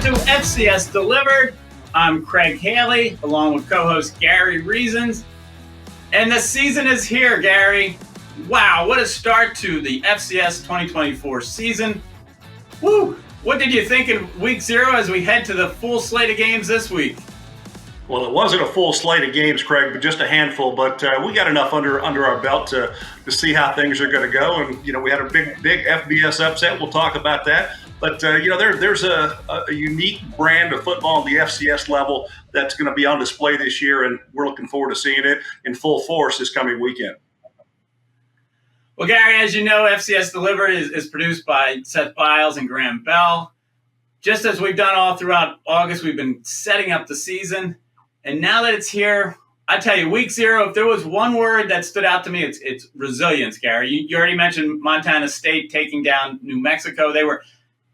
to FCS Delivered. I'm Craig Haley, along with co-host Gary Reasons. And the season is here, Gary. Wow, what a start to the FCS 2024 season. Woo! What did you think in week 0 as we head to the full slate of games this week? Well, it wasn't a full slate of games, Craig, but just a handful. But we got enough under our belt to see how things are going to go. And, we had a big FBS upset. We'll talk about that. But, there's a unique brand of football on the FCS level that's going to be on display this year, and we're looking forward to seeing it in full force this coming weekend. Well, Gary, as you know, FCS Delivered is produced by Seth Biles and Graham Bell. Just as we've done all throughout August, we've been setting up the season. And now that it's here, I tell you, week 0, if there was one word that stood out to me, it's resilience, Gary. You already mentioned Montana State taking down New Mexico.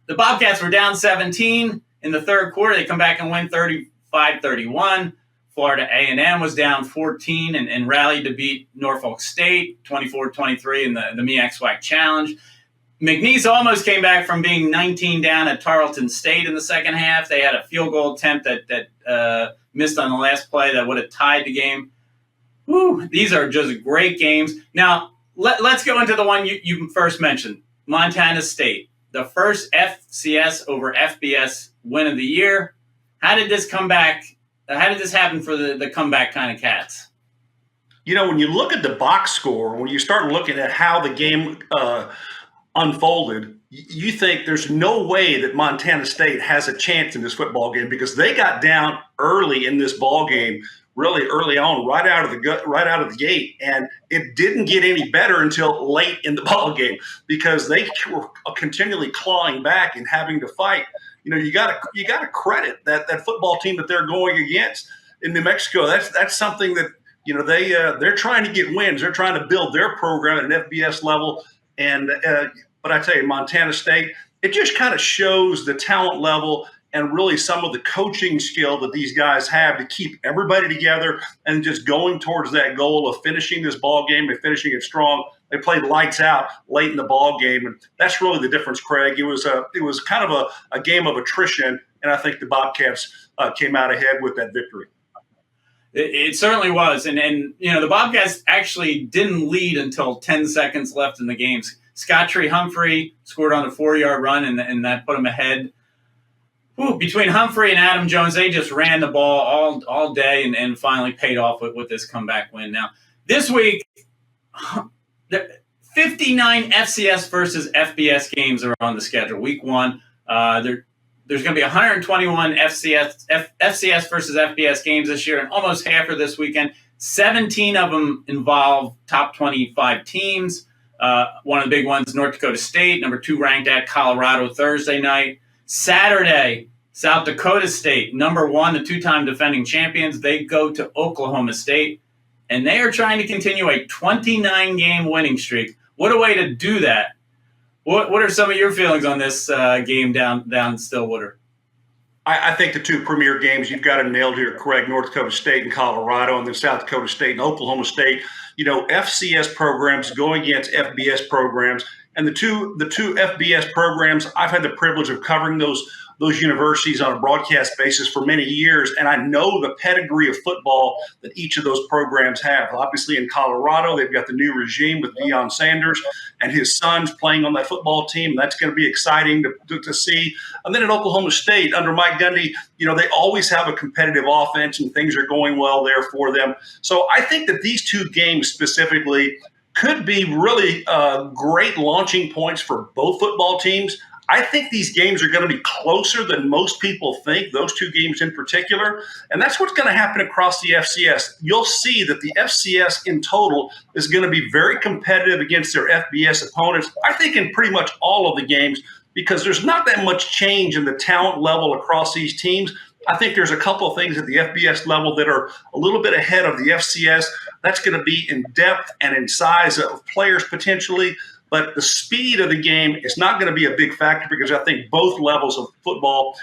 The Bobcats were down 17 in the third quarter. They come back and win 35-31. Florida A&M was down 14 and rallied to beat Norfolk State 24-23 in the MEAC-SWAC Challenge. McNeese almost came back from being 19 down at Tarleton State in the second half. They had a field goal attempt that missed on the last play that would have tied the game. Woo, these are just great games. Now, let's go into the one you first mentioned, Montana State. The first FCS over FBS win of the year. How did this come back? How did this happen for the comeback kind of Cats? When you look at the box score, when you start looking at how the game unfolded, you think there's no way that Montana State has a chance in this football game because they got down early in this ball game, really early on, right out of the gate, and it didn't get any better until late in the ball game because they were continually clawing back and having to fight. You got to credit that football team that they're going against in New Mexico. That's something that they're trying to get wins. They're trying to build their program at an FBS level, and but I tell you, Montana State, it just kind of shows the talent level and really some of the coaching skill that these guys have to keep everybody together and just going towards that goal of finishing this ball game and finishing it strong. They played lights out late in the ball game, and that's really the difference, Craig. It was kind of a game of attrition, and I think the Bobcats came out ahead with that victory. It certainly was, and the Bobcats actually didn't lead until 10 seconds left in the game. Scott Tree Humphrey scored on a 4-yard run, and that put him ahead. Between Humphrey and Adam Jones, they just ran the ball all day and finally paid off with this comeback win. Now, this week, 59 FCS versus FBS games are on the schedule. Week 1, there's going to be 121 FCS versus FBS games this year, and almost half are this weekend. 17 of them involve top 25 teams. One of the big ones, North Dakota State, number 2 ranked at Colorado Thursday night. Saturday, South Dakota State, number 1, the 2-time defending champions. They go to Oklahoma State, and they are trying to continue a 29-game winning streak. What a way to do that. What are some of your feelings on this game down in Stillwater? I think the 2 premier games you've got it nailed here, Craig, North Dakota State and Colorado, and then South Dakota State and Oklahoma State. FCS programs going against FBS programs. And the two FBS programs, I've had the privilege of covering those universities on a broadcast basis for many years, and I know the pedigree of football that each of those programs have. Obviously, in Colorado, they've got the new regime with Deion Sanders and his sons playing on that football team. That's going to be exciting to see. And then at Oklahoma State, under Mike Gundy, they always have a competitive offense, and things are going well there for them. So I think that these 2 games specifically could be really great launching points for both football teams. I think these games are going to be closer than most people think, those 2 games in particular. And that's what's going to happen across the FCS. You'll see that the FCS in total is going to be very competitive against their FBS opponents, I think in pretty much all of the games, because there's not that much change in the talent level across these teams. I think there's a couple of things at the FBS level that are a little bit ahead of the FCS. That's going to be in depth and in size of players potentially. But the speed of the game is not going to be a big factor because I think both levels of football,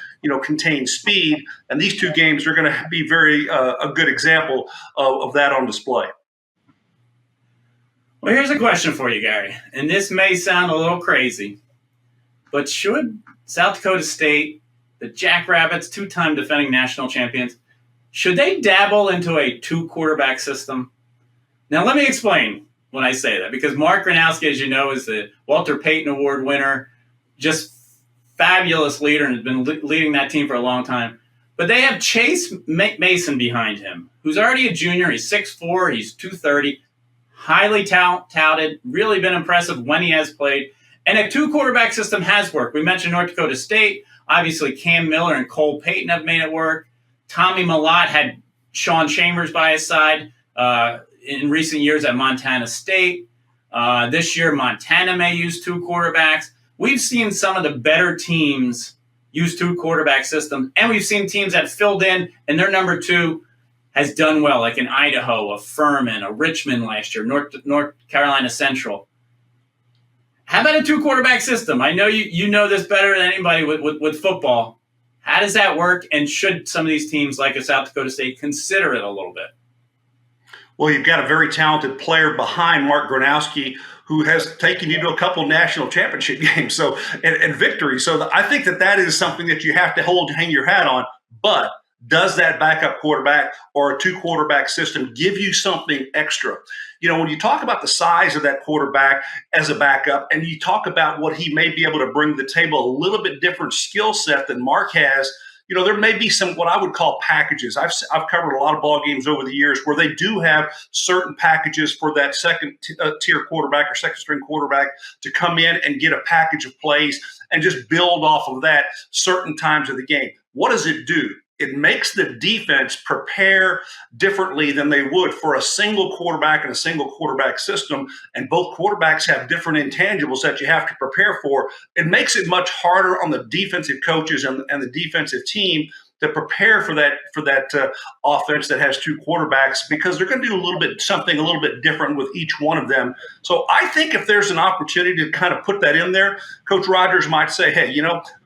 contain speed. And these 2 games are going to be a good example of that on display. Well, here's a question for you, Gary. And this may sound a little crazy, but should South Dakota State the Jackrabbits, 2-time defending national champions, should they dabble into a 2-quarterback system? Now, let me explain when I say that, because Mark Gronowski, as you know, is the Walter Payton Award winner, just fabulous leader, and has been leading that team for a long time. But they have Chase Mason behind him, who's already a junior. He's 6'4", he's 230, highly touted, really been impressive when he has played. And a 2-quarterback system has worked. We mentioned North Dakota State. Obviously, Cam Miller and Cole Payton have made it work. Tommy Mellott had Sean Chambers by his side in recent years at Montana State. This year, Montana may use 2 quarterbacks. We've seen some of the better teams use 2-quarterback systems, and we've seen teams that filled in, and their number 2 has done well, like in Idaho, a Furman, a Richmond last year, North Carolina Central. How about a 2-quarterback system? I know you know this better than anybody with football. How does that work, and should some of these teams like a South Dakota State consider it a little bit? Well, you've got a very talented player behind Mark Gronowski who has taken you to a couple national championship games and victories. So I think that is something that you have to hang your hat on. But does that backup quarterback or a 2-quarterback system give you something extra? When you talk about the size of that quarterback as a backup, and you talk about what he may be able to bring to the table, a little bit different skill set than Mark has, there may be some what I would call packages. I've covered a lot of ball games over the years where they do have certain packages for that second tier quarterback or second string quarterback to come in and get a package of plays and just build off of that certain times of the game. What does it do? It makes the defense prepare differently than they would for a single quarterback and a single quarterback system. And both quarterbacks have different intangibles that you have to prepare for. It makes it much harder on the defensive coaches and the defensive team to prepare for that offense that has 2 quarterbacks, because they're going to do something a little bit different with each one of them. So I think if there's an opportunity to kind of put that in there, Coach Rogers might say, hey,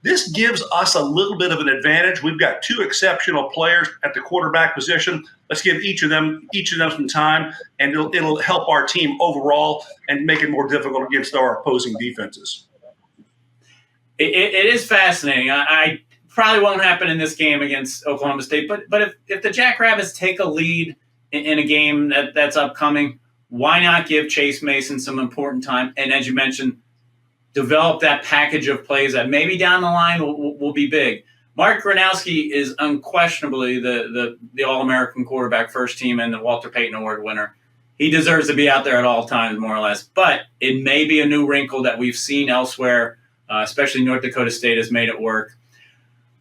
this gives us a little bit of an advantage. We've got 2 exceptional players at the quarterback position. Let's give each of them some time, and it'll help our team overall and make it more difficult against our opposing defenses. It is fascinating. I probably won't happen in this game against Oklahoma State, but if the Jackrabbits take a lead in a game that's upcoming, why not give Chase Mason some important time? And as you mentioned, develop that package of plays that maybe down the line will be big. Mark Gronowski is unquestionably the All-American quarterback, first team, and the Walter Payton Award winner. He deserves to be out there at all times, more or less. But it may be a new wrinkle that we've seen elsewhere, especially North Dakota State has made it work.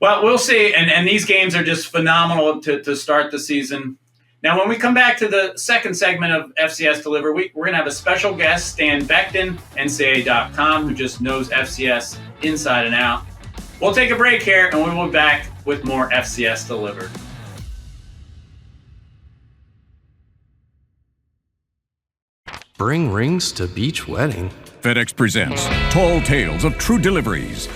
Well, we'll see. And these games are just phenomenal to start the season. Now, when we come back to the second segment of FCS Delivered, we're going to have a special guest, Stan Becton, NCAA.com, who just knows FCS inside and out. We'll take a break here, and we will be back with more FCS Delivered. Bring rings to beach wedding. FedEx presents Tall Tales of True Deliveries.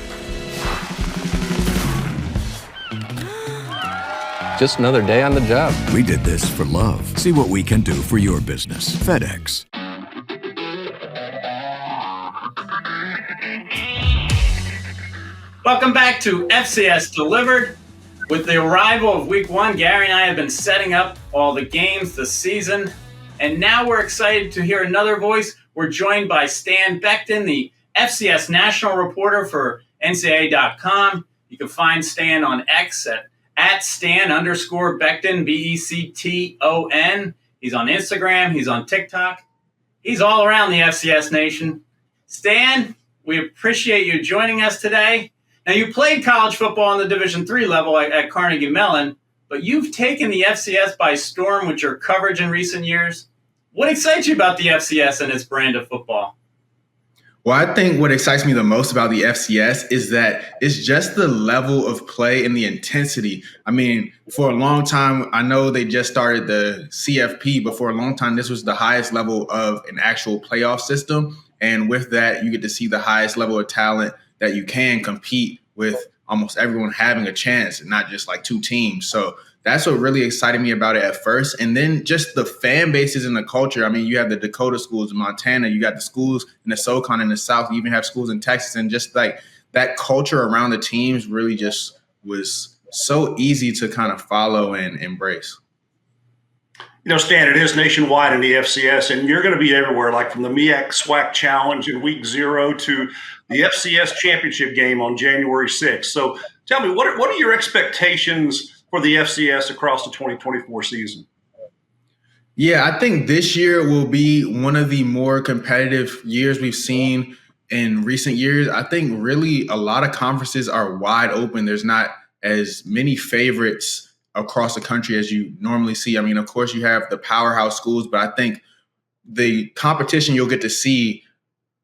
Just another day on the job. We did this for love. See what we can do for your business. FedEx. Welcome back to FCS Delivered. With the arrival of Week 1, Gary and I have been setting up all the games this season, and now we're excited to hear another voice. We're joined by Stan Becton, the FCS national reporter for NCAA.com. You can find Stan on X at Stan_Becton, Becton. He's on Instagram. He's on TikTok. He's all around the FCS nation. Stan, we appreciate you joining us today. Now, you played college football on the Division III level at Carnegie Mellon, but you've taken the FCS by storm with your coverage in recent years. What excites you about the FCS and its brand of football? Well, I think what excites me the most about the FCS is that it's just the level of play and the intensity. I mean, for a long time, I know they just started the CFP, but for a long time, this was the highest level of an actual playoff system. And with that, you get to see the highest level of talent that you can compete with almost everyone having a chance and not just like 2 teams. So that's what really excited me about it at first. And then just the fan bases and the culture. I mean, you have the Dakota schools in Montana, you got the schools in the SoCon in the South, you even have schools in Texas. And just like that culture around the teams really just was so easy to kind of follow and embrace. Stan, it is nationwide in the FCS, and you're going to be everywhere, like from the MEAC SWAC Challenge in week 0 to the FCS Championship game on January 6th. So tell me, what are your expectations for the FCS across the 2024 season? Yeah, I think this year will be one of the more competitive years we've seen in recent years. I think really a lot of conferences are wide open. There's not as many favorites across the country as you normally see. I mean, of course, you have the powerhouse schools, but I think the competition you'll get to see,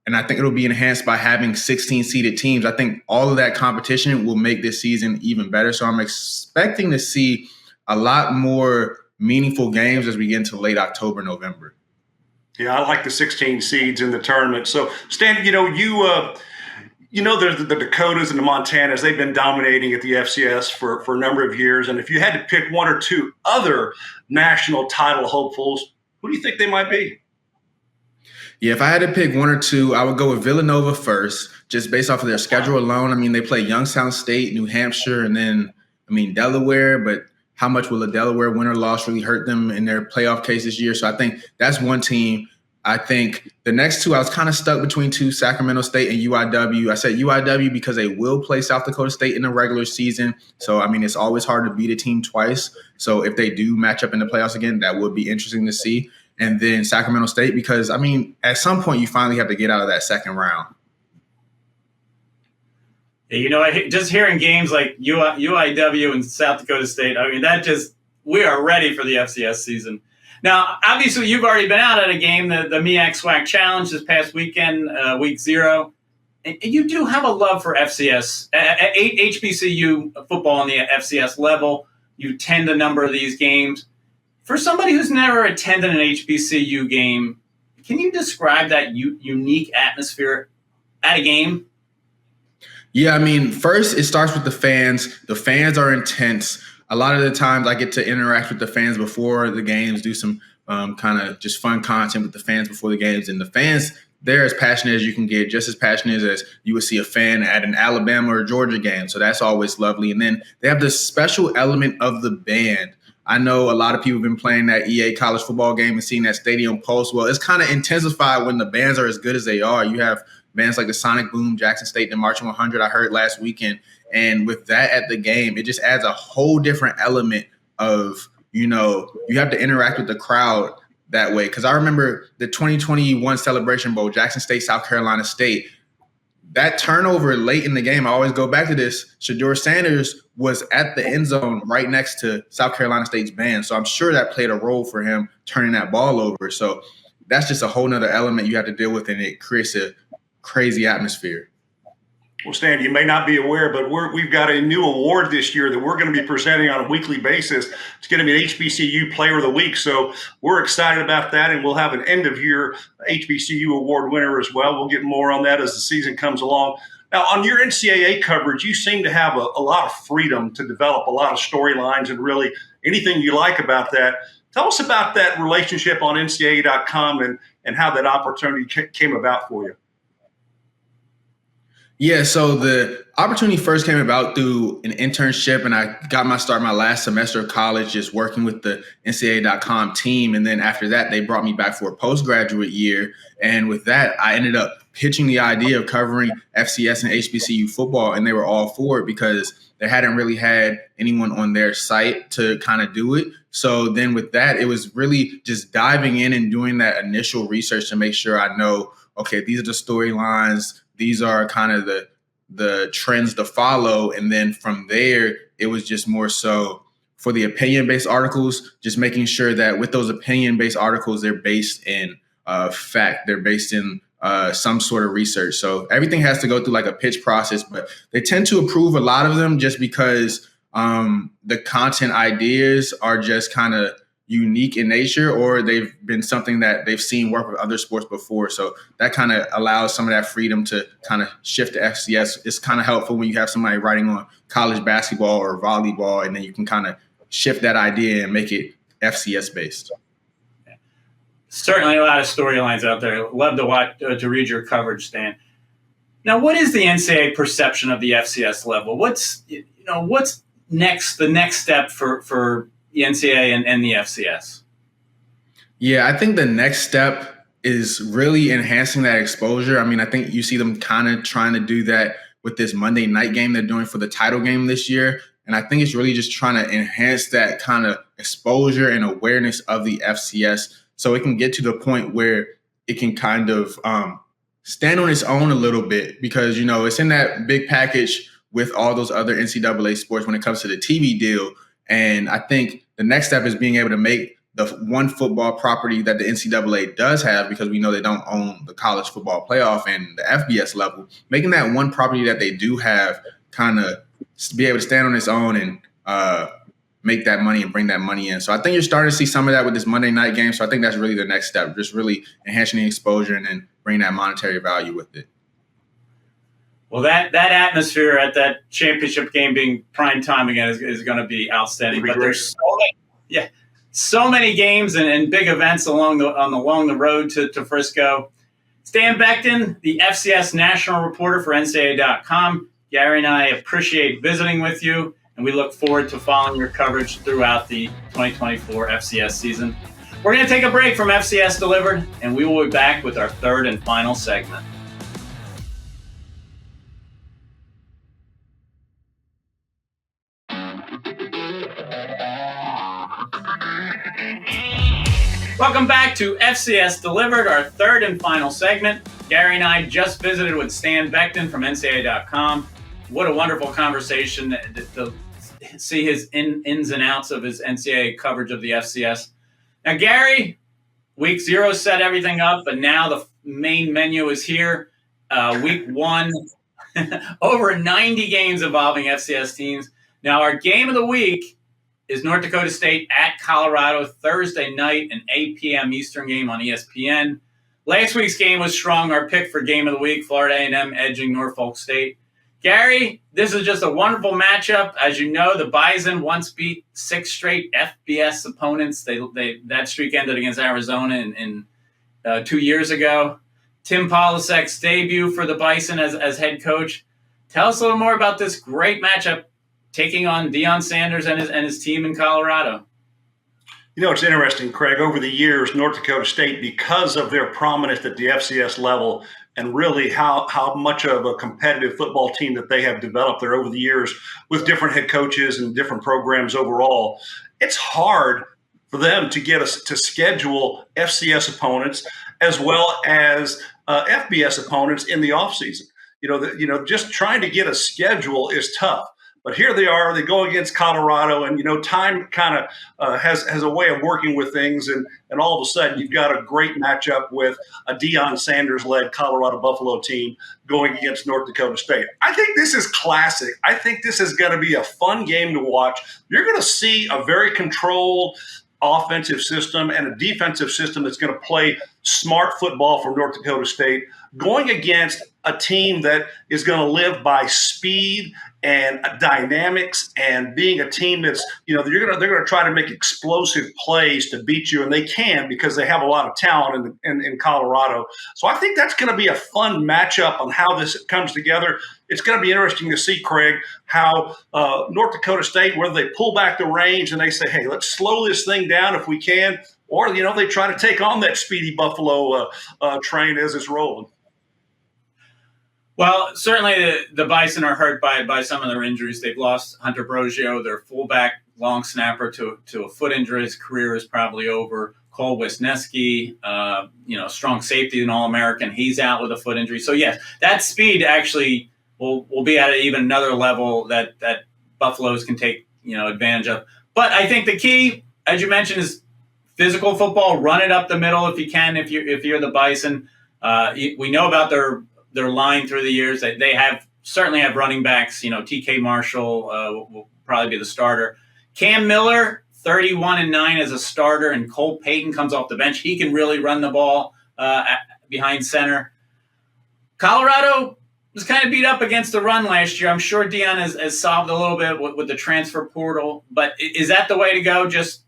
and I think it'll be enhanced by having 16 seeded teams. I think all of that competition will make this season even better. So I'm expecting to see a lot more meaningful games as we get into late October, November. Yeah, I like the 16 seeds in the tournament. So, Stan, there's the Dakotas and the Montanas. They've been dominating at the FCS for a number of years. And if you had to pick one or two other national title hopefuls, who do you think they might be? Yeah, if I had to pick one or two, I would go with Villanova first, just based off of their schedule alone. I mean, they play Youngstown State, New Hampshire, and then, Delaware. But how much will a Delaware win or loss really hurt them in their playoff case this year? So I think that's one team. I think the next two, I was kind of stuck between two, Sacramento State and UIW. I said UIW because they will play South Dakota State in the regular season. So, it's always hard to beat a team twice. So if they do match up in the playoffs again, that would be interesting to see. And then Sacramento State because, at some point you finally have to get out of that second round. Just hearing games like UIW and South Dakota State, we are ready for the FCS season. Now, obviously, you've already been out at a game, the MEAC SWAC Challenge this past weekend, week 0. And you do have a love for FCS, HBCU football on the FCS level. You attend a number of these games. For somebody who's never attended an HBCU game, can you describe that unique atmosphere at a game? Yeah, first it starts with the fans. The fans are intense. A lot of the times I get to interact with the fans before the games, do some kind of just fun content with the fans before the games. And the fans, they're as passionate as you can get, just as passionate as you would see a fan at an Alabama or Georgia game. So that's always lovely. And then they have this special element of the band. I know a lot of people have been playing that EA college football game and seeing that stadium pulse. Well, it's kind of intensified when the bands are as good as they are. You have bands like the Sonic Boom, Jackson State, the Marching 100 I heard last weekend. And with that at the game, it just adds a whole different element of, you have to interact with the crowd that way. Because I remember the 2021 Celebration Bowl, Jackson State, South Carolina State. That turnover late in the game, I always go back to this. Shedeur Sanders was at the end zone right next to South Carolina State's band. So I'm sure that played a role for him turning that ball over. So that's just a whole nother element you have to deal with, and it creates a crazy atmosphere. Well, Stan, you may not be aware, but we've got a new award this year that we're going to be presenting on a weekly basis. It's going to be an HBCU Player of the Week. So we're excited about that, and we'll have an end-of-year HBCU award winner as well. We'll get more on that as the season comes along. Now, on your NCAA coverage, you seem to have a lot of freedom to develop a lot of storylines and really anything you like about that. Tell us about that relationship on NCAA.com and how that opportunity came about for you. Yeah, so the opportunity first came about through an internship, and I got my start my last semester of college just working with the NCAA.com team. And then after that, they brought me back for a postgraduate year. And with that, I ended up pitching the idea of covering FCS and HBCU football, and they were all for it because they hadn't really had anyone on their site to kind of do it. So then with that, it was really just diving in and doing that initial research to make sure I know, okay, these are the storylines. These are kind of the trends to follow. And then from there, it was just more so for the opinion-based articles, just making sure that with those opinion-based articles, they're based in fact. They're based in some sort of research. So everything has to go through like a pitch process, but they tend to approve a lot of them just because the content ideas are just kind of unique in nature, or they've been something that they've seen work with other sports before. So that kind of allows some of that freedom to kind of shift to FCS. It's kind of helpful when you have somebody writing on college basketball or volleyball, and then you can kind of shift that idea and make it FCS based. Certainly a lot of storylines out there. Love to watch, to read your coverage, Stan. Now, what is the NCAA perception of the FCS level? What's next? The next step for the NCAA and the FCS? Yeah, I think the next step is really enhancing that exposure. I mean, I think you see them kind of trying to do that with this Monday night game they're doing for the title game this year. And I think it's really just trying to enhance that kind of exposure and awareness of the FCS so it can get to the point where it can kind of stand on its own a little bit, because, it's in that big package with all those other NCAA sports when it comes to the TV deal. And I think the next step is being able to make the one football property that the NCAA does have, because we know they don't own the college football playoff and the FBS level, making that one property that they do have kind of be able to stand on its own and make that money and bring that money in. So I think you're starting to see some of that with this Monday night game. So I think that's really the next step, just really enhancing the exposure and then bring that monetary value with it. Well, that atmosphere at that championship game being prime time again is going to be outstanding. But there's so many games and big events along the road to Frisco. Stan Becton, the FCS national reporter for NCAA.com. Gary and I appreciate visiting with you, and we look forward to following your coverage throughout the 2024 FCS season. We're going to take a break from FCS Delivered, and we will be back with our third and final segment. Welcome back to FCS Delivered, our third and final segment. Gary and I just visited with Stan Becton from NCAA.com. What a wonderful conversation to see his ins and outs of his NCAA coverage of the FCS. Now, Gary, week 0 set everything up, but now the main menu is here. Week 1, over 90 games involving FCS teams. Now, our game of the week is North Dakota State at Colorado Thursday night, an 8 p.m. Eastern game on ESPN. Last week's game was strong. Our pick for game of the week, Florida A&M edging Norfolk State. Gary, this is just a wonderful matchup. As you know, the Bison once beat 6 straight FBS opponents. That streak ended against Arizona in 2 years ago. Tim Polisek's debut for the Bison as head coach. Tell us a little more about this great matchup taking on Deion Sanders and his team in Colorado. It's interesting, Craig. Over the years, North Dakota State, because of their prominence at the FCS level and really how much of a competitive football team that they have developed there over the years with different head coaches and different programs overall, it's hard for them to get us to schedule FCS opponents as well as FBS opponents in the offseason. Just trying to get a schedule is tough. But here they are. They go against Colorado, and time kind of has a way of working with things, and all of a sudden you've got a great matchup with a Deion Sanders-led Colorado Buffalo team going against North Dakota State. I think this is classic. I think this is going to be a fun game to watch. You're going to see a very controlled offensive system and a defensive system that's going to play smart football for North Dakota State, going against a team that is going to live by speed and dynamics, and being a team that's, they're going to try to make explosive plays to beat you, and they can because they have a lot of talent in Colorado. So I think that's going to be a fun matchup on how this comes together. It's going to be interesting to see, Craig, how North Dakota State, whether they pull back the reins and they say, hey, let's slow this thing down if we can, or, they try to take on that speedy Buffalo train as it's rolling. Well, certainly the Bison are hurt by some of their injuries. They've lost Hunter Brogio, their fullback long snapper, to a foot injury. His career is probably over. Cole Wisniewski, strong safety, an All-American. He's out with a foot injury. So, yes, that speed actually will be at even another level that Buffaloes can take advantage of. But I think the key, as you mentioned, is physical football. Run it up the middle if you can. If you're the Bison, we know about their line through the years. They certainly have running backs. TK Marshall will probably be the starter. Cam Miller, 31-9 as a starter, and Cole Payton comes off the bench. He can really run the ball behind center. Colorado was kind of beat up against the run last year. I'm sure Deion has solved a little bit with the transfer portal. But is that the way to go? Just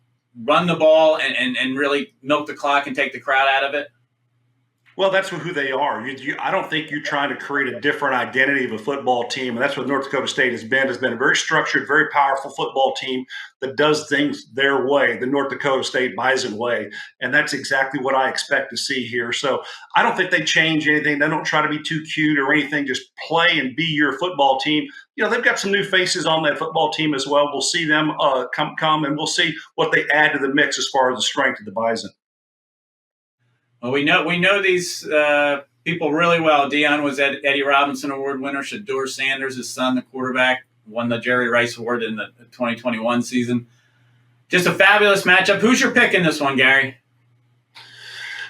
run the ball and really milk the clock and take the crowd out of it? Well, that's who they are. I don't think you're trying to create a different identity of a football team, and that's what North Dakota State has been. Has been a very structured, very powerful football team that does things their way, the North Dakota State Bison way, and that's exactly what I expect to see here. So I don't think they change anything. They don't try to be too cute or anything. Just play and be your football team. They've got some new faces on that football team as well. We'll see them come, and we'll see what they add to the mix as far as the strength of the Bison. Well, we know these people really well. Dion was Eddie Robinson Award winner. Shedeur Sanders, his son, the quarterback, won the Jerry Rice Award in the 2021 season. Just a fabulous matchup. Who's your pick in this one, Gary?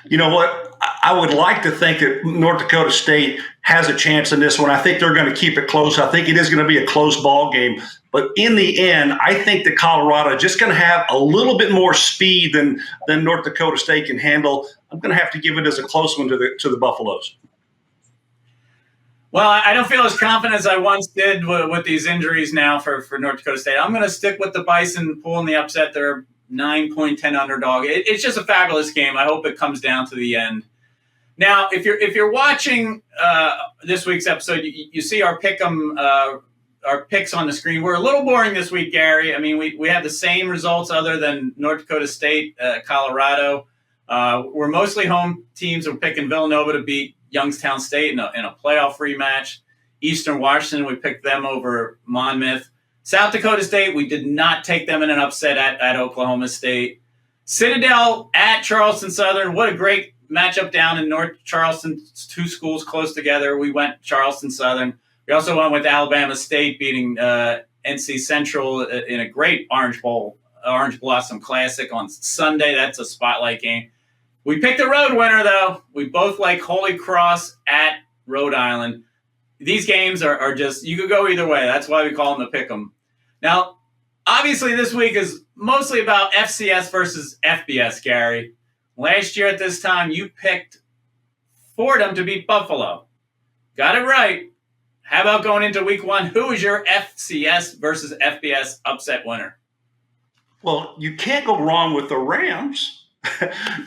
You know what? I would like to think that North Dakota State has a chance in this one. I think they're going to keep it close. I think it is going to be a close ball game. But in the end, I think that Colorado is just going to have a little bit more speed than North Dakota State can handle. I'm going to have to give it as a close one to the Buffaloes. Well, I don't feel as confident as I once did with these injuries now for North Dakota State. I'm going to stick with the Bison pulling the upset. They're 9.10 underdog. It's just a fabulous game. I hope it comes down to the end. Now, if you're watching this week's episode, you see our our picks on the screen. We're a little boring this week, Gary. I mean, we have the same results other than North Dakota State, Colorado. We're mostly home teams. We're picking Villanova to beat Youngstown State in a playoff rematch. Eastern Washington, we picked them over Monmouth. South Dakota State, we did not take them in an upset at Oklahoma State. Citadel at Charleston Southern. What a great matchup down in North Charleston. Two schools close together. We went Charleston Southern. We also went with Alabama State beating NC Central in a great Orange Blossom Classic on Sunday. That's a spotlight game. We picked a road winner, though. We both like Holy Cross at Rhode Island. These games are just, you could go either way. That's why we call them the pick'em. Now, obviously, this week is mostly about FCS versus FBS, Gary. Last year at this time, you picked Fordham to beat Buffalo. Got it right. How about going into week one? Who is your FCS versus FBS upset winner? Well, you can't go wrong with the Rams.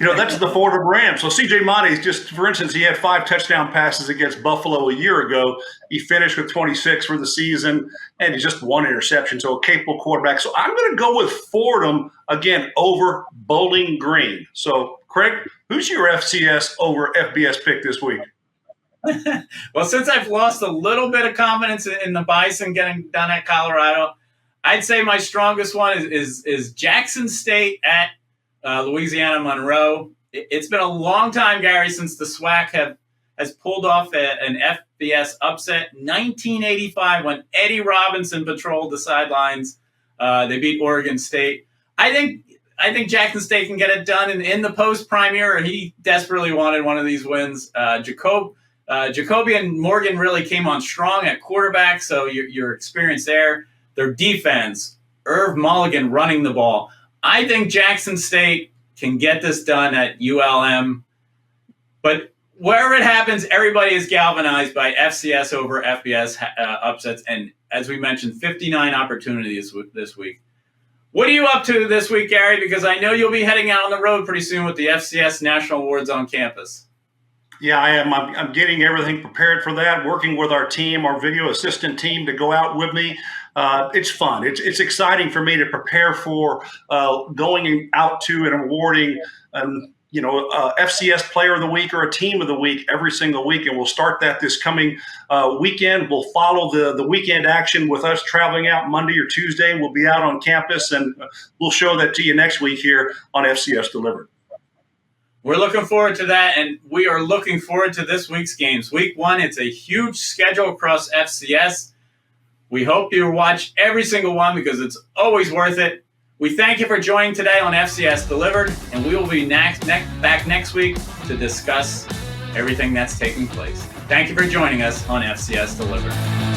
That's the Fordham Rams. So C.J. Monte's just, for instance, he had 5 touchdown passes against Buffalo a year ago. He finished with 26 for the season, and he's just 1 interception. So a capable quarterback. So I'm going to go with Fordham again over Bowling Green. So, Craig, who's your FCS over FBS pick this week? Well, since I've lost a little bit of confidence in the Bison getting done at Colorado, I'd say my strongest one is Jackson State at Louisiana Monroe. It's been a long time, Gary, since the SWAC has pulled off an FBS upset. 1985, when Eddie Robinson patrolled the sidelines, they beat Oregon State. I think Jackson State can get it done in the post-prime era. He desperately wanted one of these wins. Jacoby and Morgan really came on strong at quarterback, so your experience there. Their defense, Irv Mulligan running the ball. I think Jackson State can get this done at ULM. But wherever it happens, everybody is galvanized by FCS over FBS upsets. And as we mentioned, 59 opportunities this week. What are you up to this week, Gary? Because I know you'll be heading out on the road pretty soon with the FCS National Awards on campus. Yeah, I am. I'm getting everything prepared for that, working with our team, our video assistant team, to go out with me. It's fun. It's exciting for me to prepare for going out to and awarding FCS Player of the Week or a Team of the Week every single week. And we'll start that this coming weekend. We'll follow the weekend action with us traveling out Monday or Tuesday. We'll be out on campus, and we'll show that to you next week here on FCS Delivered. We're looking forward to that, and we are looking forward to this week's games. Week 1, it's a huge schedule across FCS. We hope you watch every single one because it's always worth it. We thank you for joining today on FCS Delivered, and we will be back next week to discuss everything that's taking place. Thank you for joining us on FCS Delivered.